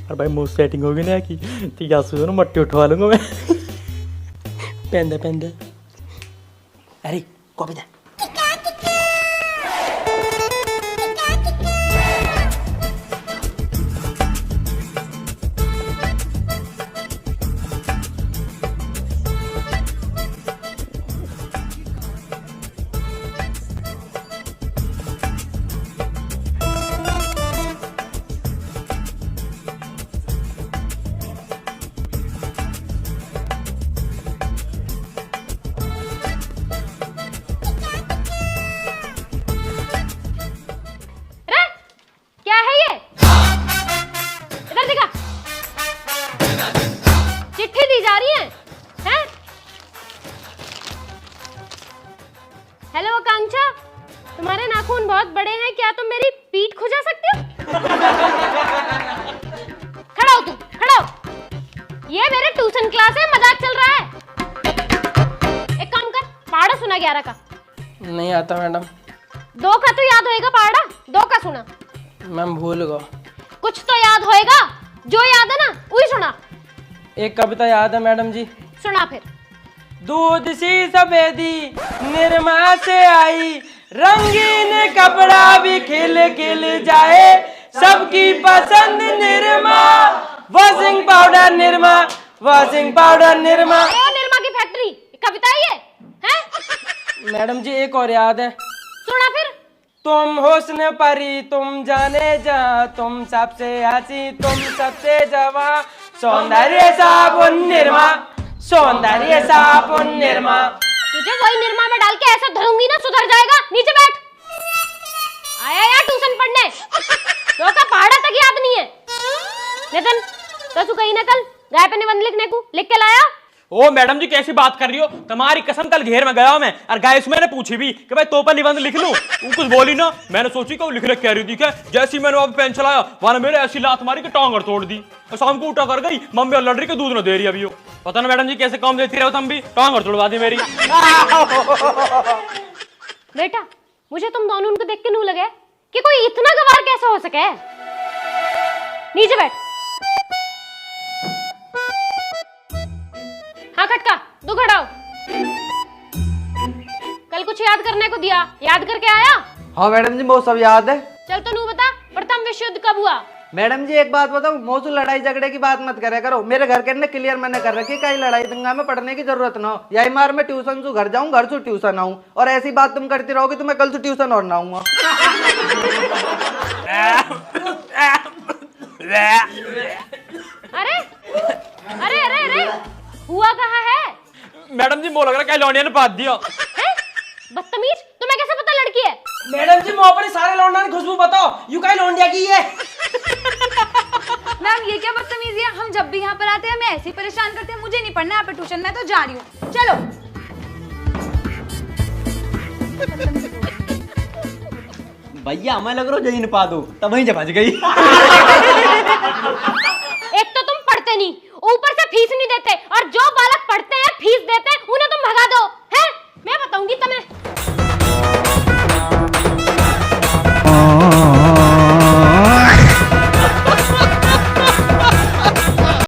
और भाई मुझ सेटिंग होगी ना कि ठीक है सुनो मट्टी उठवा लूंगा मैं। पेंदा पेंदा अरे कॉपी दे। हेलो आकांक्षा, तुम्हारे नाखून बहुत बड़े हैं, क्या तुम मेरी पीठ खुजा सकते हो? खड़ा हो तुम, खड़ा हो। ये मेरे ट्यूशन क्लास है, मजाक चल रहा है। एक काम कर, पहाड़ा सुना 11 का। नहीं आता मैडम। 2 का तो याद होएगा पहाड़ा, 2 का सुना। मैम भूल गो। कुछ तो याद होएगा, जो याद है ना वही सुना। एक कविता याद है मैडम जी। सुना फिर। दूध सी सफेदी निरमा से आई, रंगीन कपड़ा भी खिल खिल जाए, सबकी पसंद Nirma, washing powder Nirma, washing powder Nirma. Nirma की फैक्ट्री कविता है ये हैं? मैडम जी एक और याद है। सुना फिर। तुम हुस्न परी तुम जाने जा, तुम सबसे हंसी तुम सबसे जवां, सौंदर्य साबुन निरमा, सौंदर्य साबुन निरमा। तुझे वही निरमा में डाल के ऐसा धरूंगी ना, सुधर जाएगा। नीचे बैठ। आया यार ट्यूशन पढ़ने, तो का पहाड़ा तक याद नहीं है। नितिन तो कहीं ना कल गाय पे निबंध लिखने को लिख के लाया। ओ मैडम जी कैसी बात कर रही हो, तुम्हारी कसम कल घेर में गया मैं और गाय से मैंने पूछी भी कि भाई तो पर निबंध लिख लूं, वो कुछ बोली ना। मैंने सोची कि वो लिख कह रही थी क्या, जैसी मैंने वहां पेन चलाया वहां मेरे ऐसी लात मारी कि टांग तोड़ दी और शाम को उठा कर गई मम्मी और लड़ रही के दूध न दे रही अभी वो। पता ना मैडम जी कैसे काम देती रहो तुम भी, टांग तोड़वा दी मेरी। बेटा मुझे तुम दोनों को देख के नहीं लगे कि कोई इतना गवार कैसे हो सके। नीचे बैठ। हाँ खटका, तू खड़ा हो। कल कुछ याद करने को दिया, याद करके आया? हाँ मैडम जी वो सब याद है। चल तो नू बता, प्रथम विश्व युद्ध कब हुआ? मैडम जी एक बात बताऊं, मौसू लड़ाई झगड़े की बात मत करे करो। मेरे घर के ने क्लियर मैंने कर रखी, कहीं लड़ाई दंगा में पढ़ने की जरूरत ना हो। यही मार मैं ट्यूशन से घर जाऊं, घर से ट्यूशन आऊं, और ऐसी बात तुम करती रहोगी तो मैं कल से ट्यूशन और ना आऊंगा। अरे अरे अरे अरे हुआ कहाँ है? मैडम जी मोह लग रहा क्या लौंडिया ने पाद दिया। बदतमीज, तुम्हें कैसे पता लड़की है? मैडम जी मुंह पर सारे लौंडा की खुशबू बताओ, यू काई लौंडिया की है। मैम ये क्या बदतमीजी है, हम जब भी यहाँ पर आते हैं हमें ऐसे ही परेशान करते हैं। मुझे नहीं पढ़ना यहाँ पे ट्यूशन, मैं तो जा रही हूँ। चलो भैया हमें लग रहा जही पा दो तब वहीं जब गई। एक तो तुम पढ़ते नहीं, ऊपर से फीस नहीं देते, और